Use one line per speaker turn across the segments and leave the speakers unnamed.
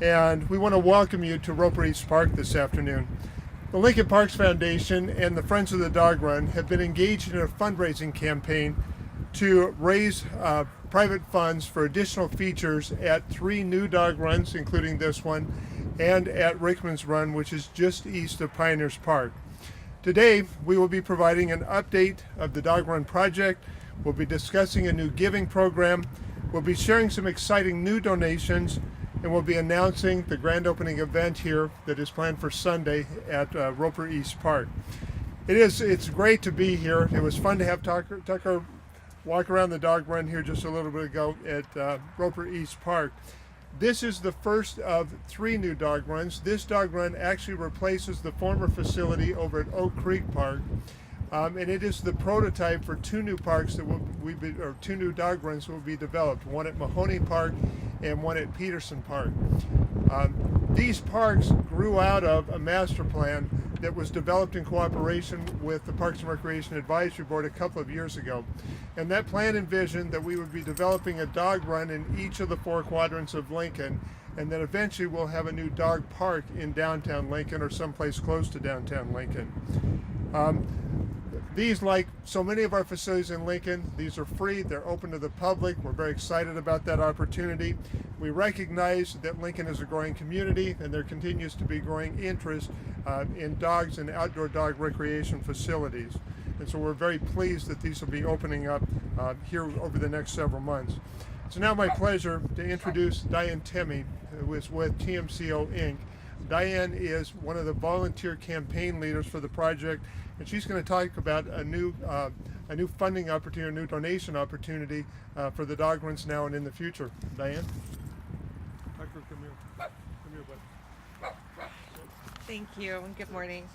and we want to welcome you to Roper East Park this afternoon. The Lincoln Parks Foundation and the Friends of the Dog Run have been engaged in a fundraising campaign to raise private funds for additional features at 3 new dog runs, including this one, and at Rickman's Run, which is just east of Pioneers Park. Today, we will be providing an update of the Dog Run project. We'll be discussing a new giving program. We'll be sharing some exciting new donations, and we'll be announcing the grand opening event here that is planned for Sunday at Roper East Park. It's great to be here. It was fun to have Tucker walk around the dog run here just a little bit ago at Roper East Park. This is the first of 3 new dog runs. This dog run actually replaces the former facility over at Oak Creek Park. And it is the prototype for 2 new parks that or 2 new dog runs that will be developed, one at Mahoney Park and one at Peterson Park. These parks grew out of a master plan that was developed in cooperation with the Parks and Recreation Advisory Board a couple of years ago. And that plan envisioned that we would be developing a dog run in each of the 4 quadrants of Lincoln, and that eventually we'll have a new dog park in downtown Lincoln or someplace close to downtown Lincoln. These, like so many of our facilities in Lincoln, these are free, they're open to the public. We're very excited about that opportunity. We recognize that Lincoln is a growing community and there continues to be growing interest in dogs and outdoor dog recreation facilities. And so we're very pleased that these will be opening up here over the next several months. It's now my pleasure to introduce Diane Temme, who is with TMCO Inc. Diane is one of the volunteer campaign leaders for the project, and she's going to talk about a new funding opportunity, a new donation opportunity for the dog runs now and in the future. Diane? Tucker, come here. Come here, bud.
Thank you, and good morning.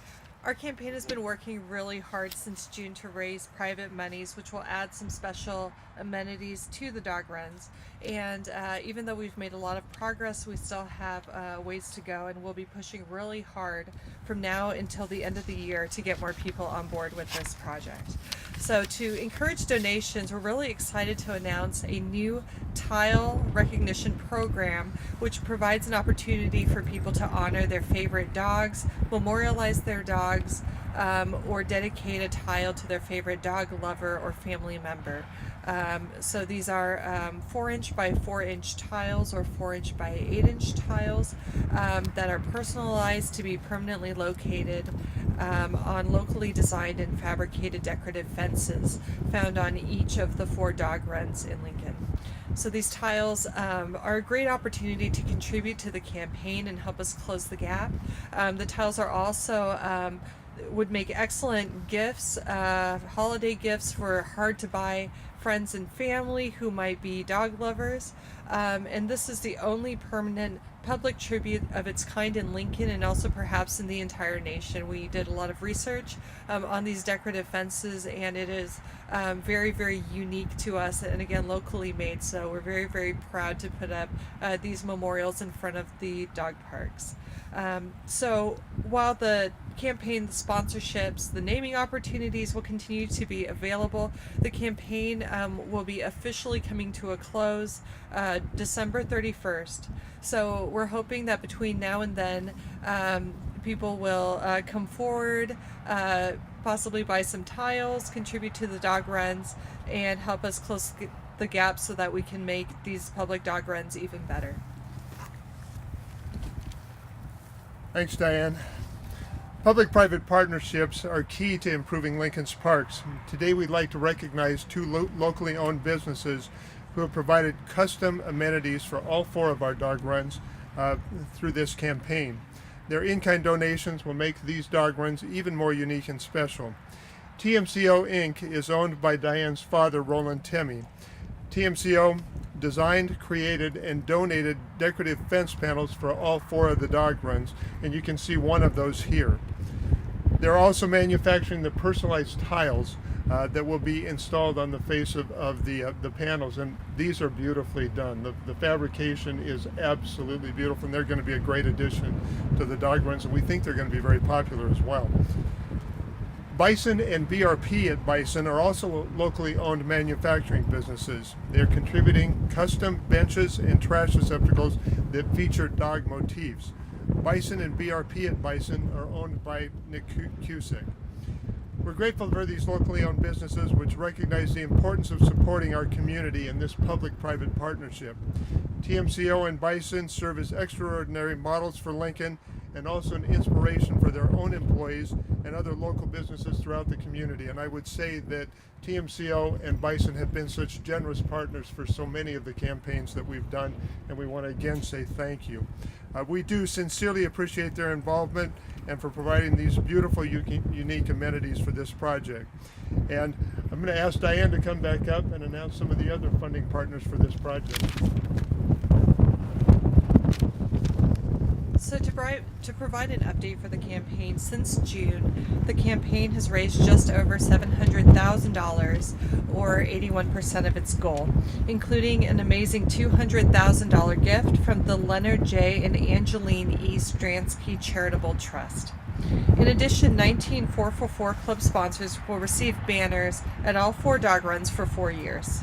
Our campaign has been working really hard since June to raise private monies, which will add some special amenities to the dog runs. And even though we've made a lot of progress, we still have ways to go, and we'll be pushing really hard from now until the end of the year to get more people on board with this project. So to encourage donations, we're really excited to announce a new tile recognition program, which provides an opportunity for people to honor their favorite dogs, memorialize their dogs, or dedicate a tile to their favorite dog lover or family member. So these are 4-inch by 4-inch tiles or 4-inch by 8-inch tiles that are personalized to be permanently located on locally designed and fabricated decorative fences found on each of the 4 dog runs in Lincoln. So these tiles are a great opportunity to contribute to the campaign and help us close the gap. The tiles are also would make excellent gifts, holiday gifts for hard to buy friends and family who might be dog lovers. And this is the only permanent public tribute of its kind in Lincoln and also perhaps in the entire nation. We did a lot of research on these decorative fences, and it is very, very unique to us, and again locally made, so we're very, very proud to put up these memorials in front of the dog parks. So while the campaign, the sponsorships, the naming opportunities will continue to be available, the campaign will be officially coming to a close December 31st. So we're hoping that between now and then people will come forward, possibly buy some tiles, contribute to the dog runs, and help us close the gap so that we can make these public dog runs even better.
Thanks, Diane. Public-private partnerships are key to improving Lincoln's parks. Today we'd like to recognize 2 locally owned businesses who have provided custom amenities for all 4 of our dog runs through this campaign. Their in-kind donations will make these dog runs even more unique and special. TMCO Inc. is owned by Diane's father, Roland Temme. TMCO designed, created, and donated decorative fence panels for all 4 of the dog runs, and you can see one of those here. They're also manufacturing the personalized tiles that will be installed on the face of the panels, and these are beautifully done. The fabrication is absolutely beautiful, and they're going to be a great addition to the dog runs, and we think they're going to be very popular as well. Bison and BRP at Bison are also locally owned manufacturing businesses. They're contributing custom benches and trash receptacles that feature dog motifs. Bison and BRP at Bison are owned by Nick Cusick. We're grateful for these locally owned businesses which recognize the importance of supporting our community in this public-private partnership. TMCO and Bison serve as extraordinary models for Lincoln and also an inspiration for their own employees and other local businesses throughout the community. And I would say that TMCO and Bison have been such generous partners for so many of the campaigns that we've done, and we want to again say thank you. We do sincerely appreciate their involvement and for providing these beautiful, unique amenities for this project. And I'm going to ask Diane to come back up and announce some of the other funding partners for this project.
So to provide an update for the campaign, since June, the campaign has raised just over $700,000, or 81% of its goal, including an amazing $200,000 gift from the Leonard J. and Angeline E. Stransky Charitable Trust. In addition, 19 444 Club sponsors will receive banners at all 4 dog runs for 4 years.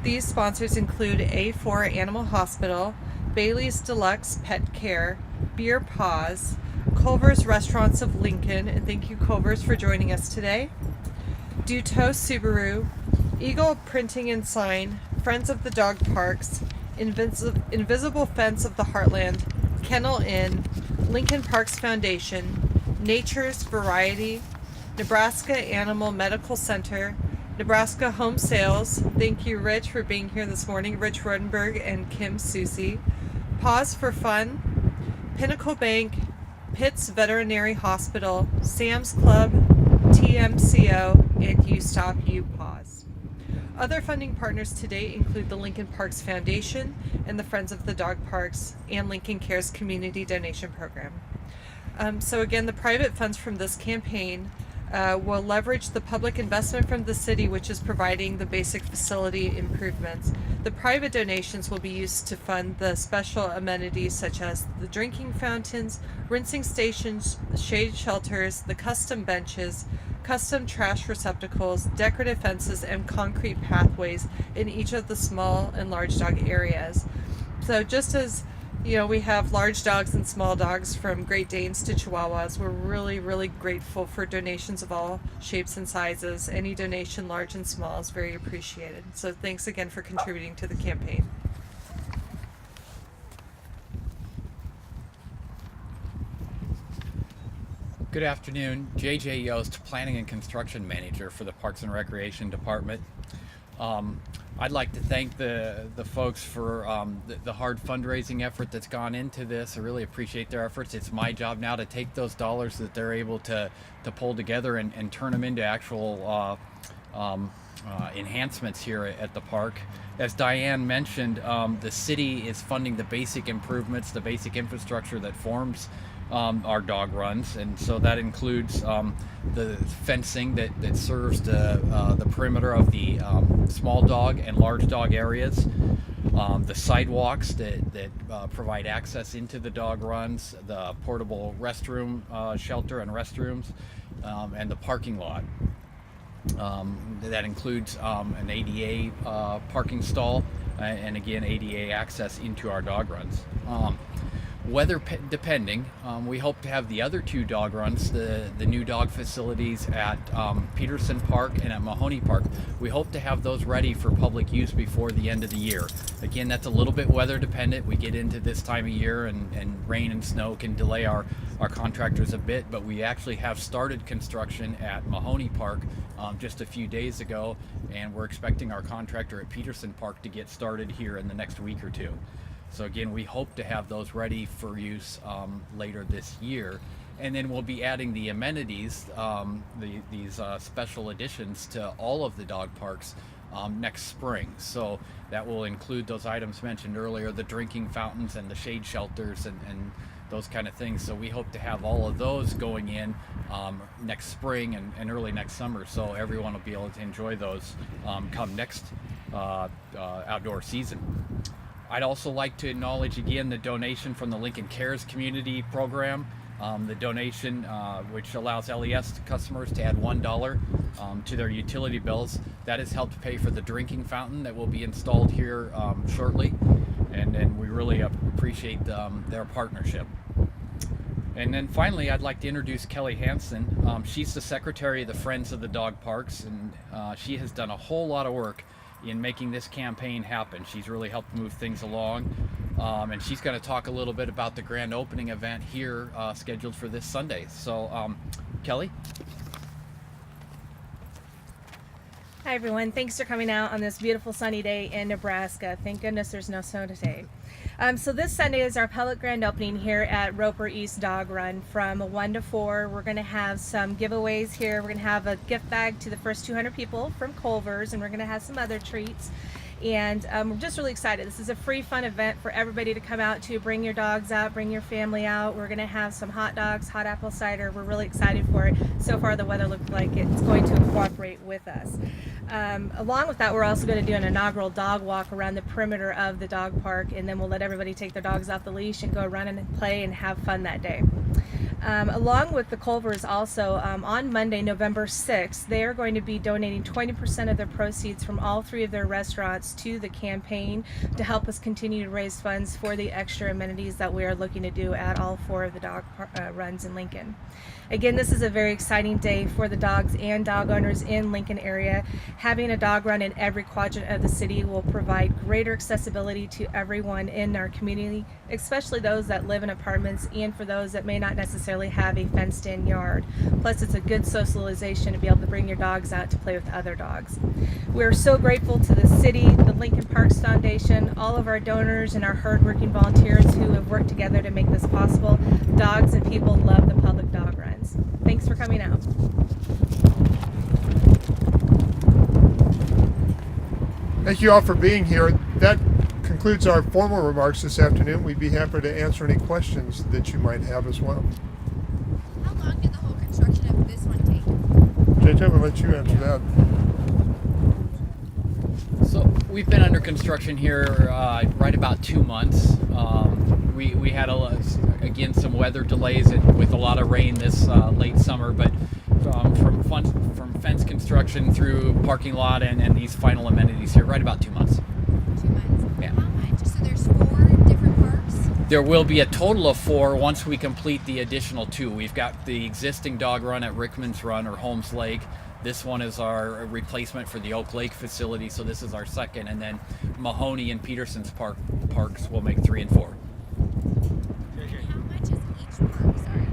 These sponsors include A4 Animal Hospital, Bailey's Deluxe Pet Care, Beer Paws, Culver's Restaurants of Lincoln, and thank you Culver's for joining us today, Duto Subaru, Eagle Printing and Sign, Friends of the Dog Parks, Invisible Fence of the Heartland, Kennel Inn, Lincoln Parks Foundation, Nature's Variety, Nebraska Animal Medical Center, Nebraska Home Sales, thank you Rich for being here this morning, Rich Rodenberg and Kim Susie, Paws for Fun, Pinnacle Bank, Pitts Veterinary Hospital, Sam's Club, TMCO, and You Stop You Paws. Other funding partners today include the Lincoln Parks Foundation and the Friends of the Dog Parks and Lincoln Cares Community Donation Program. So again, the private funds from this campaign will leverage the public investment from the city, which is providing the basic facility improvements. The private donations will be used to fund the special amenities such as the drinking fountains, rinsing stations, shade shelters, the custom benches, custom trash receptacles, decorative fences, and concrete pathways in each of the small and large dog areas. So just as we have large dogs and small dogs from Great Danes to Chihuahuas, we're really, really grateful for donations of all shapes and sizes. Any donation, large and small, is very appreciated. So thanks again for contributing to the campaign.
Good afternoon, JJ Yost, Planning and Construction Manager for the Parks and Recreation Department. I'd like to thank the folks for the hard fundraising effort that's gone into this. I really appreciate their efforts. It's my job now to take those dollars that they're able to pull together and turn them into actual enhancements here at the park. As Diane mentioned, the city is funding the basic improvements, the basic infrastructure that forms our dog runs, and so that includes the fencing that serves the perimeter of the small dog and large dog areas, the sidewalks that provide access into the dog runs, the portable restroom shelter and restrooms, and the parking lot. That includes an ADA parking stall and again ADA access into our dog runs. Weather depending, we hope to have the other 2 dog runs, the new dog facilities at Peterson Park and at Mahoney Park. We hope to have those ready for public use before the end of the year. Again, that's a little bit weather dependent. We get into this time of year and rain and snow can delay our contractors a bit, but we actually have started construction at Mahoney Park just a few days ago, and we're expecting our contractor at Peterson Park to get started here in the next week or 2. So again, we hope to have those ready for use later this year. And then we'll be adding the amenities, these special additions to all of the dog parks next spring. So that will include those items mentioned earlier, the drinking fountains and the shade shelters and those kind of things. So we hope to have all of those going in next spring and early next summer, so everyone will be able to enjoy those come next outdoor season. I'd also like to acknowledge again the donation from the Lincoln Cares Community Program. The donation, which allows LES customers to add $1 to their utility bills, that has helped pay for the drinking fountain that will be installed here shortly, and we really appreciate their partnership. And then finally, I'd like to introduce Kelly Hansen. She's the secretary of the Friends of the Dog Parks, and she has done a whole lot of work in making this campaign happen. She's really helped move things along, and she's going to talk a little bit about the grand opening event here scheduled for this Sunday. So, Kelly?
Hi everyone, thanks for coming out on this beautiful sunny day in Nebraska. Thank goodness there's no snow today. So this Sunday is our public grand opening here at Roper East Dog Run from 1 to 4. We're going to have some giveaways here. We're going to have a gift bag to the first 200 people from Culver's, and we're going to have some other treats. And we're just really excited. This is a free, fun event for everybody to come out to. Bring your dogs out, bring your family out. We're going to have some hot dogs, hot apple cider. We're really excited for it. So far, the weather looks like it's going to cooperate with us. Along with that, we're also going to do an inaugural dog walk around the perimeter of the dog park, and then we'll let everybody take their dogs off the leash and go run and play and have fun that day. Along with the Culvers also, on Monday, November 6th, they are going to be donating 20% of their proceeds from all 3 of their restaurants to the campaign to help us continue to raise funds for the extra amenities that we are looking to do at all 4 of the dog runs in Lincoln. Again, this is a very exciting day for the dogs and dog owners in Lincoln area. Having a dog run in every quadrant of the city will provide greater accessibility to everyone in our community, especially those that live in apartments and for those that may not necessarily have a fenced-in yard. Plus, it's a good socialization to be able to bring your dogs out to play with other dogs. We're so grateful to the city, the Lincoln Parks Foundation, all of our donors, and our hardworking volunteers who have worked together to make this possible. Dogs and people love the public dog runs. Thanks for coming out.
Thank you all for being here. That concludes our formal remarks this afternoon. We'd be happy to answer any questions that you might have as well.
How long did the whole construction of this one take?
JJ, I'm going to let you answer that.
So we've been under construction here right about 2 months. We had again some weather delays with a lot of rain this late summer, but from fence construction through parking lot and these final amenities here, right about 2 months.
2 months.
Yeah.
How much? So there's 4 different parks?
There will be a total of 4 once we complete the additional 2. We've got the existing dog run at Rickman's Run or Holmes Lake. This one is our replacement for the Oak Lake facility, so this is our second, and then Mahoney and Peterson's parks will make 3 and 4.
And how much is each park? Sorry.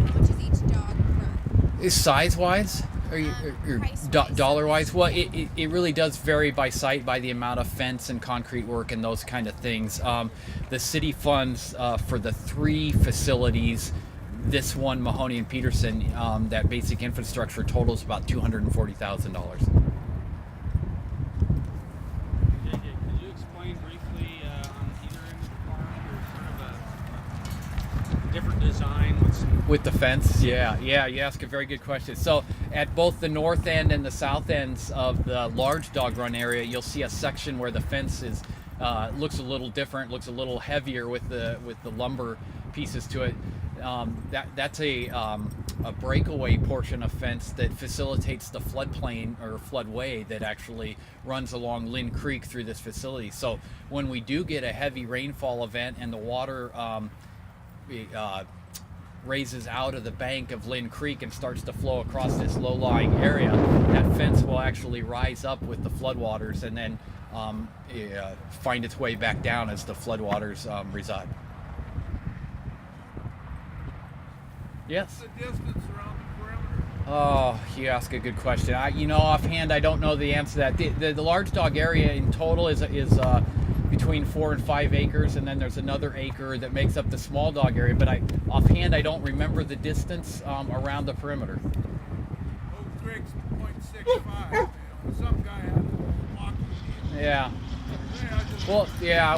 How much is each dog run?
Is size-wise?
Price-wise.
Dollar-wise? Well, it really does vary by site, by the amount of fence and concrete work and those kind of things. The city funds for the 3 facilities, this one, Mahoney and Peterson, that basic infrastructure totals about $240,000.
Could you explain briefly on either end of the park, or sort of a different design with some...
With the fence? Yeah, you ask a very good question. So at both the north end and the south ends of the large dog run area, you'll see a section where the fence is looks a little different, looks a little heavier with the lumber pieces to it. That's a breakaway portion of fence that facilitates the floodplain or floodway that actually runs along Lynn Creek through this facility. So when we do get a heavy rainfall event and the water raises out of the bank of Lynn Creek and starts to flow across this low-lying area, that fence will actually rise up with the floodwaters and then find its way back down as the floodwaters reside. Yes?
What's the distance around the perimeter?
Oh, you ask a good question. Offhand, I don't know the answer to that. The large dog area in total is between 4 and 5 acres, and then there's another acre that makes up the small dog area. But offhand, I don't remember the distance around the perimeter.
Oak Creek's 0.65. Some guy had a walking deal.
Yeah.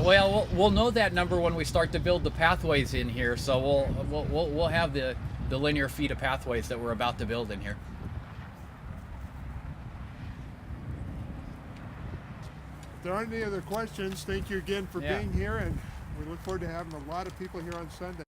Well, we'll know that number when we start to build the pathways in here. So we'll have the linear feet of pathways that we're about to build in here.
If there aren't any other questions, thank you again for
Yeah.
being here, and we look forward to having a lot of people here on Sunday.